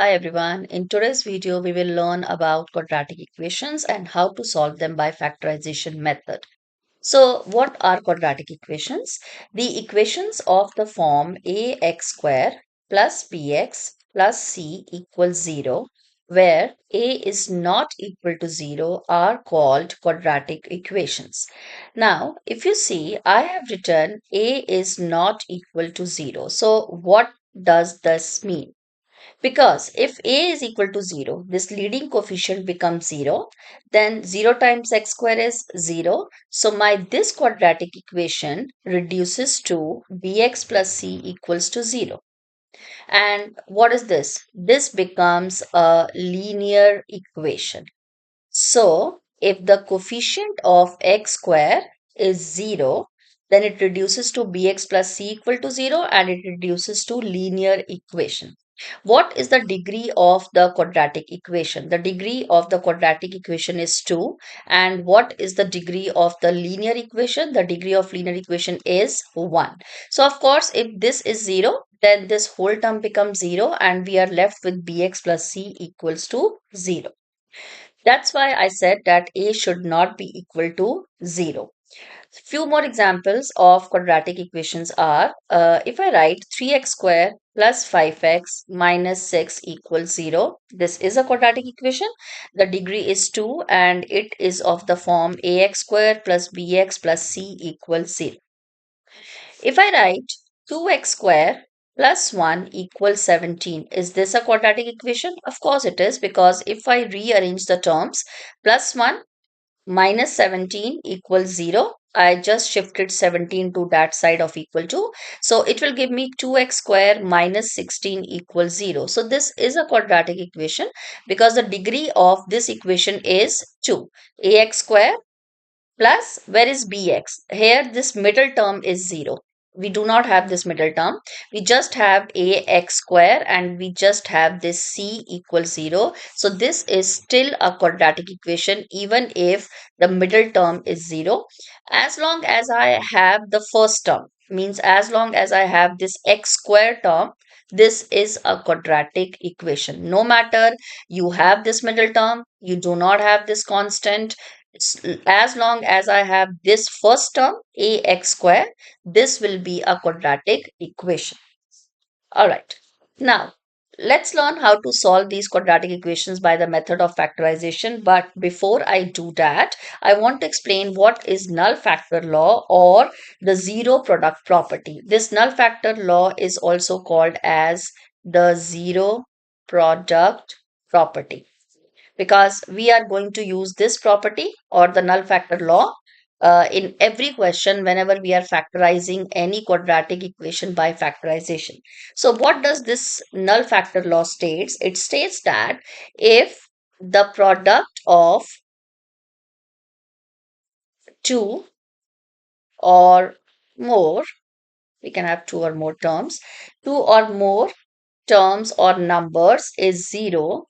Hi everyone. In today's video, we will learn about quadratic equations and how to solve them by factorization method. So, what are quadratic equations? The equations of the form ax square plus bx plus c equals 0, where a is not equal to 0, are called quadratic equations. Now, if you see, I have written a is not equal to 0. So, what does this mean? Because if a is equal to 0, this leading coefficient becomes 0, then 0 times x square is 0. So my this quadratic equation reduces to bx plus c equals to 0. And what is this? This becomes a linear equation. So if the coefficient of x square is 0, then it reduces to bx plus c equal to 0 and it reduces to linear equation. What is the degree of the quadratic equation? The degree of the quadratic equation is 2. And what is the degree of the linear equation? The degree of linear equation is 1. So, of course, if this is 0, then this whole term becomes 0 and we are left with bx plus c equals to 0. That's why I said that a should not be equal to 0. Few more examples of quadratic equations are, if I write 3x square plus 5x minus 6 equals 0. This is a quadratic equation. The degree is 2 and it is of the form ax square plus bx plus c equals 0. If I write 2x square plus 1 equals 17, is this a quadratic equation? Of course it is, because if I rearrange the terms, plus 1 minus 17 equals 0. I just shifted 17 to that side of equal to. So it will give me 2x square minus 16 equals 0. So this is a quadratic equation because the degree of this equation is 2. Ax square plus, where is bx? Here this middle term is 0. We do not have this middle term. We just have ax square and we just have this c equals 0. So this is still a quadratic equation even if the middle term is 0. As long as I have the first term, means as long as I have this x square term, this is a quadratic equation. No matter you have this middle term, you do not have this constant, as long as I have this first term ax square, this will be a quadratic equation. All right. Now, let's learn how to solve these quadratic equations by the method of factorization. But before I do that, I want to explain what is null factor law or the zero product property. This null factor law is also called as the zero product property, because we are going to use this property or the null factor law in every question whenever we are factorizing any quadratic equation by factorization. So what does this null factor law states? It states that if the product of two or more, we can have two or more terms, two or more terms or numbers is 0,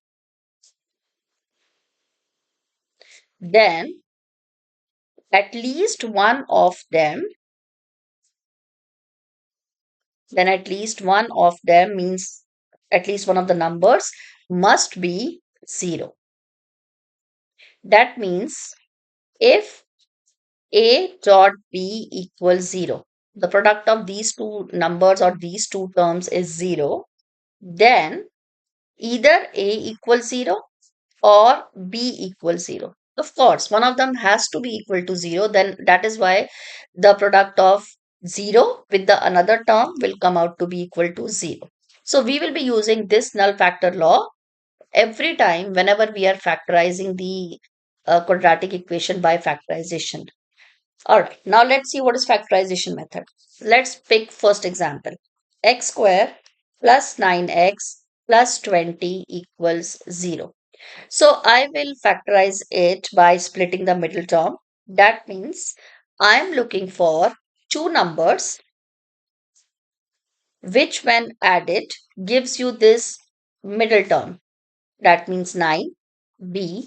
then at least one of them then at least one of them means at least one of the numbers must be 0. That means if a dot b equals 0, the product of these two numbers or these two terms is 0, then either a equals 0 or b equals 0. Of course, one of them has to be equal to 0, then that is why the product of 0 with the another term will come out to be equal to 0. So we will be using this null factor law every time whenever we are factorizing the quadratic equation by factorization. All right, now let's see what is factorization method. Let's pick first example. X square plus 9x plus 20 equals 0. So I will factorize it by splitting the middle term. That means I'm looking for two numbers which when added gives you this middle term. That means 9b,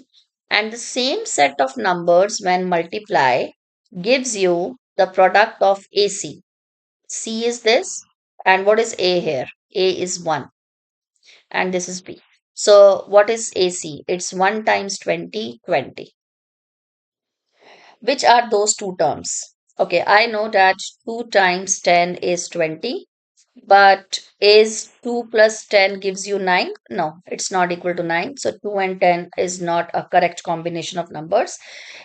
and the same set of numbers when multiply gives you the product of AC. C is this, and what is A here? A is 1 and this is B. So what is AC? It's 1 times 20, 20. Which are those two terms? Okay, I know that 2 times 10 is 20, but is 2 plus 10 gives you 9? No, it's not equal to 9. So 2 and 10 is not a correct combination of numbers.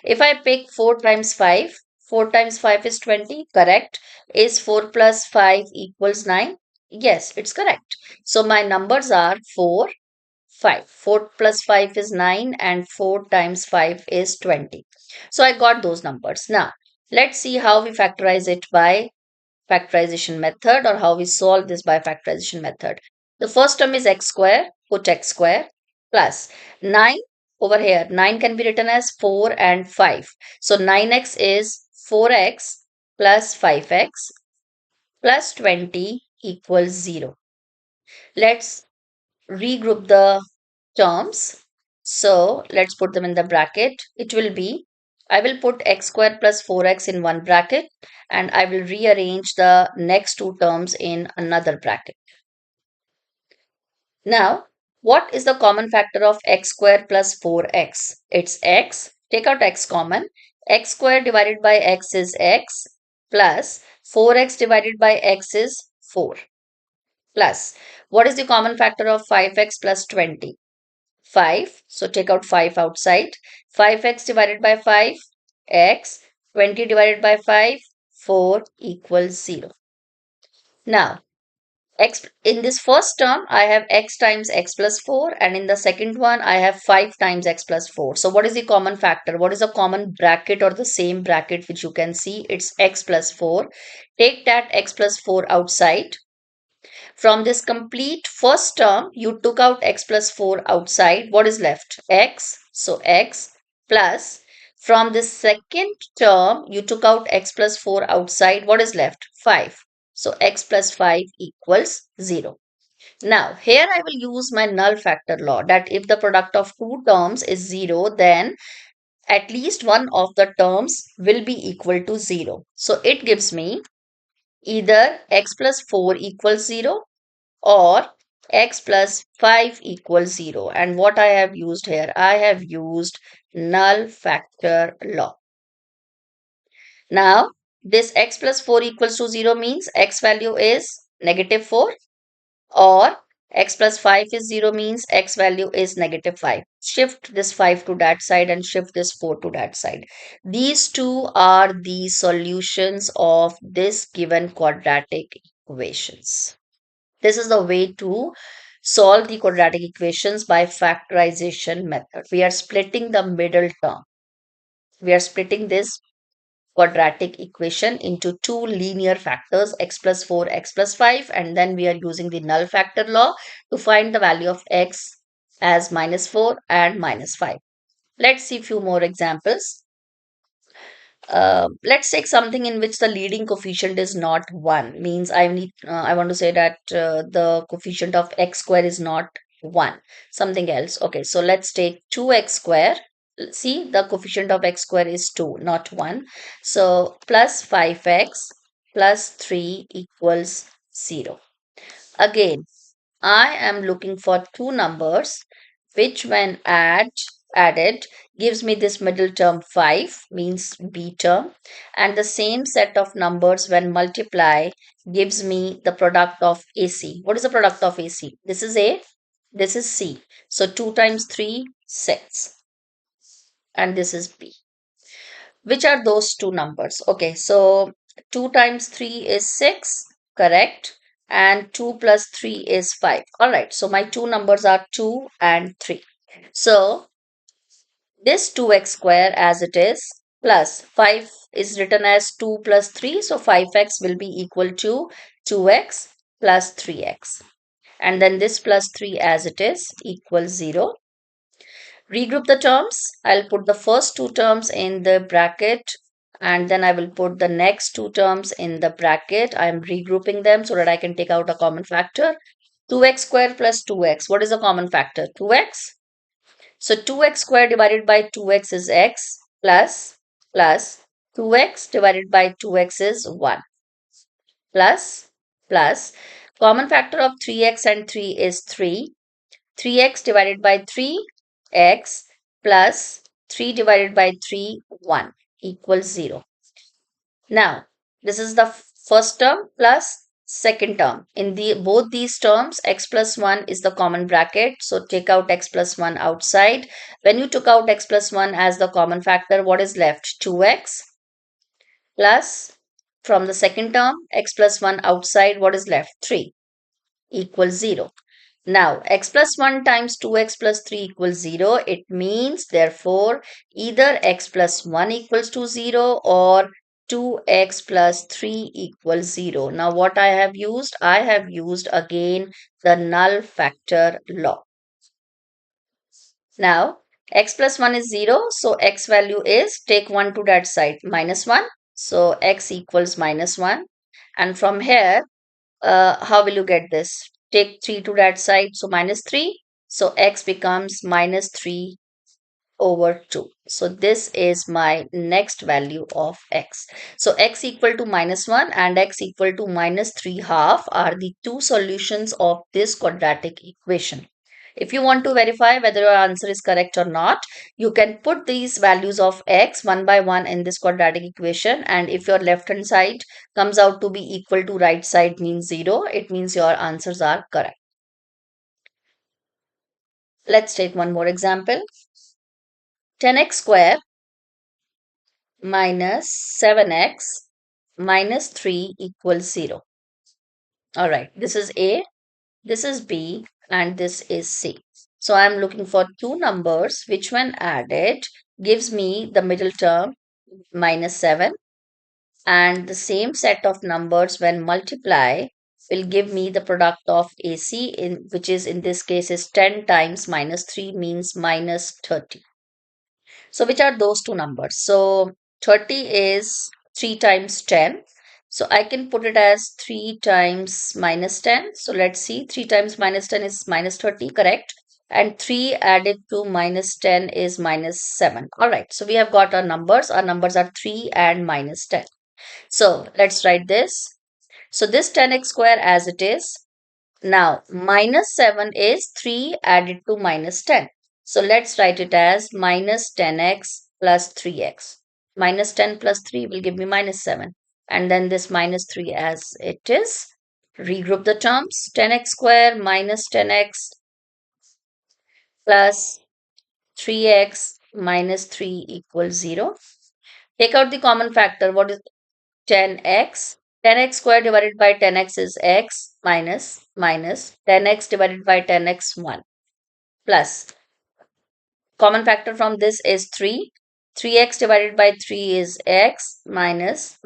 If I pick 4 times 5, 4 times 5 is 20, correct. Is 4 plus 5 equals 9? Yes, it's correct. So my numbers are 4, 5. 4 plus 5 is 9 and 4 times 5 is 20. So I got those numbers. Now, let's see how we factorize it by factorization method, or how we solve this by factorization method. The first term is x square, put x square plus 9 over here. 9 can be written as 4 and 5. So 9x is 4x plus 5x plus 20 equals 0. Let's regroup the terms. So let's put them in the bracket. It will be, I will put x square plus 4x in one bracket, and I will rearrange the next two terms in another bracket. Now, what is the common factor of x square plus 4x? It's x. Take out x common. X square divided by x is x, plus 4x divided by x is 4, plus what is the common factor of 5x plus 20? 5. So take out 5 outside. 5x divided by 5, x. 20 divided by 5, 4 equals 0. Now, x in this first term, I have x times x plus 4, and in the second one, I have 5 times x plus 4. So what is the common factor? What is the common bracket or the same bracket which you can see? It's x plus 4. Take that x plus 4 outside. From this complete first term, you took out x plus 4 outside. What is left? X. So x plus. From this second term, you took out x plus 4 outside. What is left? 5. So x plus 5 equals 0. Now, here I will use my null factor law, that if the product of two terms is 0, then at least one of the terms will be equal to 0. So it gives me either x plus 4 equals 0 or x plus 5 equals 0. And what I have used here? I have used null factor law. Now, this x plus 4 equals to 0 means x value is negative 4, or x plus 5 is 0 means x value is negative 5. Shift this 5 to that side and shift this 4 to that side. These two are the solutions of this given quadratic equations. This is the way to solve the quadratic equations by factorization method. We are splitting the middle term. We are splitting this quadratic equation into two linear factors, x plus 4, x plus 5, and then we are using the null factor law to find the value of x as minus 4 and minus 5. Let's see a few more examples. Let's take something in which the leading coefficient is not 1. Means I want to say that the coefficient of x square is not 1. Something else. Okay, so let's take 2x square. See, the coefficient of x square is 2, not 1. So plus 5x plus 3 equals 0. Again, I am looking for two numbers which when added gives me this middle term 5, means B term, and the same set of numbers when multiply gives me the product of AC. What is the product of AC? This is A, this is C. So 2 times 3, 6, and this is B. Which are those two numbers? Okay, so 2 times 3 is 6, correct, and 2 plus 3 is 5. All right, so my two numbers are 2 and 3. So this 2x square as it is, plus 5 is written as 2 plus 3. So 5x will be equal to 2x plus 3x. And then this plus 3 as it is equals 0. Regroup the terms. I'll put the first two terms in the bracket, and then I will put the next two terms in the bracket. I'm regrouping them so that I can take out a common factor. 2x square plus 2x. What is the common factor? 2x. So 2x square divided by 2x is x, plus 2x divided by 2x is 1, plus common factor of 3x and 3 is 3. 3x divided by 3x plus 3 divided by 3, 1 equals 0. Now, this is the first term plus second term. In both these terms, x plus 1 is the common bracket. So take out x plus 1 outside. When you took out x plus 1 as the common factor, what is left? 2x plus, from the second term, x plus 1 outside, what is left? 3 equals 0. Now, x plus 1 times 2x plus 3 equals 0. It means, therefore, either x plus 1 equals to 0 or 2x plus 3 equals 0. Now, what I have used? I have used again the null factor law. Now, x plus 1 is 0. So, x value is, take 1 to that side, minus 1. So, x equals minus 1. And from here, how will you get this? Take 3 to that side, so minus 3. So x becomes minus 3 over 2. So this is my next value of x. So x equal to minus 1 and x equal to minus 3 half are the two solutions of this quadratic equation. If you want to verify whether your answer is correct or not, you can put these values of x one by one in this quadratic equation, and if your left hand side comes out to be equal to right side means 0, it means your answers are correct. Let's take one more example. 10x square minus 7x minus 3 equals 0. Alright, this is A, this is B, and this is C. So I'm looking for two numbers which when added gives me the middle term minus 7, and the same set of numbers when multiply will give me the product of AC, which is in this case is 10 times minus 3 means minus 30. So which are those two numbers? So 30 is 3 times 10. So I can put it as 3 times minus 10. So let's see, 3 times minus 10 is minus 30, correct? And 3 added to minus 10 is minus 7. All right, so we have got our numbers. Our numbers are 3 and minus 10. So let's write this. So this 10x square as it is. Now, minus 7 is 3 added to minus 10. So let's write it as minus 10x plus 3x. Minus 10 plus 3 will give me minus 7. And then this minus 3 as it is. Regroup the terms. 10x square minus 10x plus 3x minus 3 equals 0. Take out the common factor. What is 10x? 10x square divided by 10x is x minus 10x divided by 10x 1 plus common factor from this is 3. 3x divided by 3 is x minus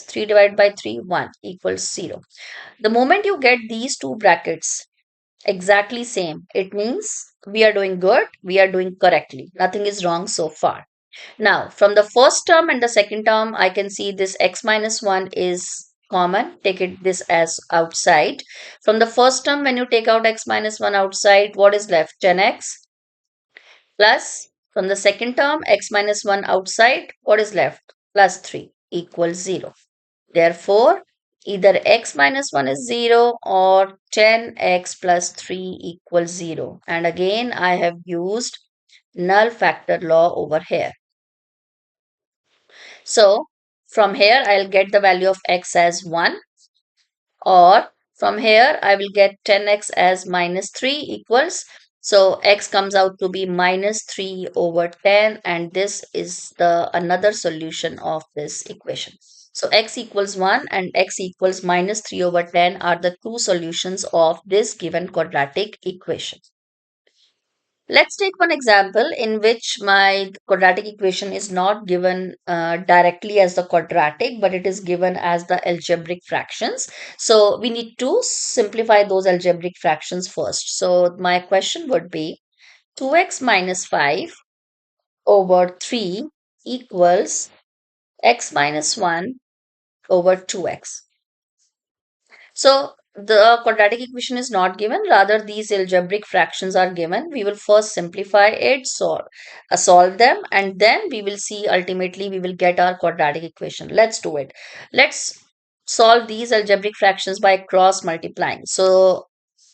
3 divided by 3, 1 equals 0. The moment you get these two brackets exactly same, it means we are doing good, we are doing correctly. Nothing is wrong so far. Now, from the first term and the second term, I can see this x minus 1 is common. Take it this as outside. From the first term, when you take out x minus 1 outside, what is left? 10x plus, from the second term, x minus 1 outside, what is left? Plus 3 equals 0. Therefore, either x minus 1 is 0 or 10x plus 3 equals 0. And again, I have used null factor law over here. So from here, I'll get the value of x as 1, or from here, I will get 10x as minus 3 equals. So x comes out to be minus 3 over 10, and this is the another solution of this equation. So x equals 1 and x equals minus 3 over 10 are the two solutions of this given quadratic equation. Let's take one example in which my quadratic equation is not given directly as the quadratic, but it is given as the algebraic fractions. So we need to simplify those algebraic fractions first. So my question would be 2x minus 5 over 3 equals x minus 1 over 2x. So the quadratic equation is not given, rather these algebraic fractions are given. We will first simplify it, solve them, and then we will see ultimately we will get our quadratic equation. Let's do it. Let's solve these algebraic fractions by cross multiplying. So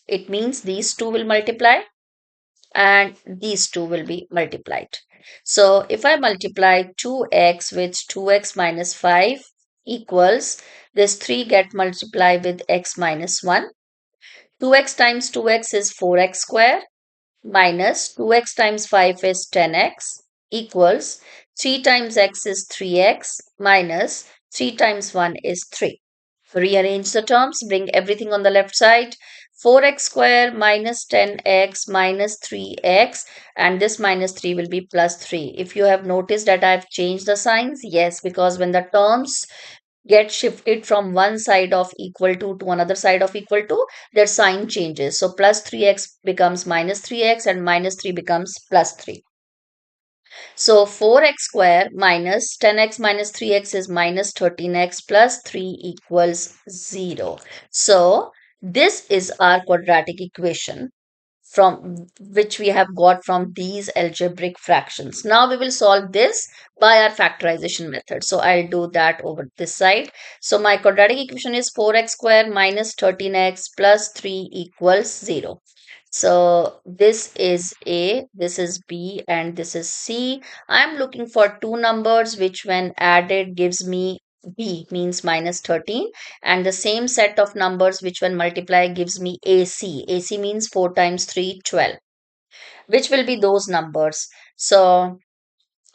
it means these two will multiply and these two will be multiplied. So if I multiply 2x with 2x minus 5 equals this 3 get multiplied with x minus 1. 2x times 2x is 4x square minus 2x times 5 is 10x equals 3 times x is 3x minus 3 times 1 is 3. Rearrange the terms, bring everything on the left side. 4x square minus 10x minus 3x, and this minus 3 will be plus 3. If you have noticed that I have changed the signs, yes, because when the terms get shifted from one side of equal to another side of equal to, their sign changes. So plus 3x becomes minus 3x and minus 3 becomes plus 3. So 4x square minus 10x minus 3x is minus 13x plus 3 equals 0. So this is our quadratic equation from which we have got from these algebraic fractions. Now we will solve this by our factorization method. So I'll do that over this side. So my quadratic equation is 4x square minus 13x plus 3 equals 0. So this is A, this is B, and this is C. I'm looking for two numbers which when added gives me B, means minus 13, and the same set of numbers which when multiply gives me AC. AC means 4 times 3, 12. Which will be those numbers? So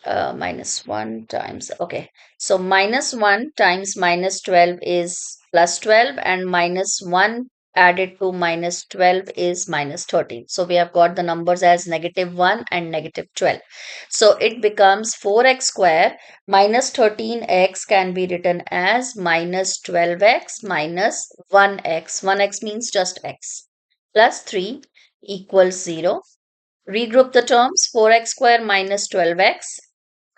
minus 1 times, okay. So minus 1 times minus 12 is plus 12, and minus 1 added to minus 12 is minus 13. So we have got the numbers as negative 1 and negative 12. So it becomes 4x square minus 13x can be written as minus 12x minus 1x. 1x means just x plus 3 equals 0. Regroup the terms. 4x square minus 12x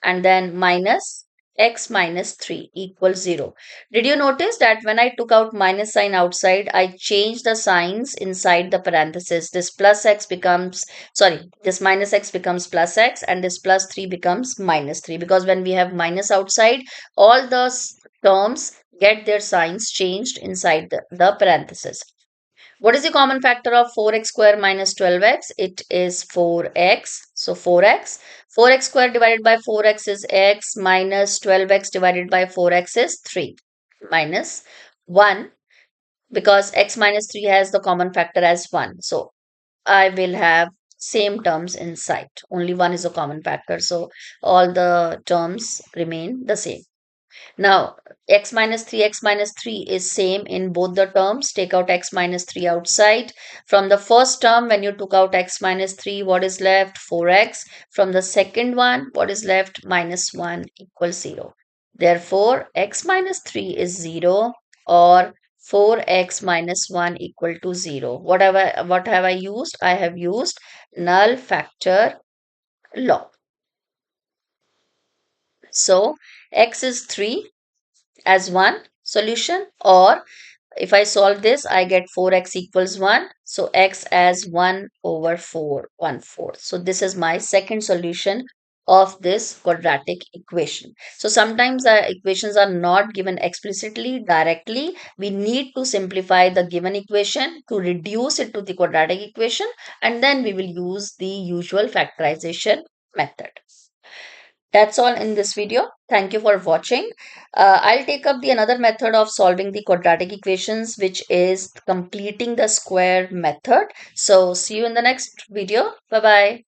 and then minus x minus 3 equals 0. Did you notice that when I took out minus sign outside, I changed the signs inside the parenthesis. This plus x becomes, sorry, this minus x becomes plus x, and this plus 3 becomes minus 3, because when we have minus outside, all the terms get their signs changed inside the parenthesis. What is the common factor of 4x square minus 12x? It is 4x. So 4x. 4x square divided by 4x is x minus 12x divided by 4x is 3 minus 1, because x minus 3 has the common factor as 1. So I will have same terms inside. Only 1 is a common factor. So all the terms remain the same. Now, x minus 3, x minus 3 is same in both the terms. Take out x minus 3 outside. From the first term, when you took out x minus 3, what is left? 4x. From the second one, what is left? Minus 1 equals 0. Therefore, x minus 3 is 0, or 4x minus 1 equal to 0. What have I used? I have used null factor law. So, x is 3 as one solution, or if I solve this, I get 4x equals 1. So x as 1 over 4, 1/4. So this is my second solution of this quadratic equation. So sometimes the equations are not given explicitly, directly. We need to simplify the given equation to reduce it to the quadratic equation, and then we will use the usual factorization method. That's all in this video. Thank you for watching. I'll take up the another method of solving the quadratic equations, which is completing the square method. So see you in the next video. Bye bye.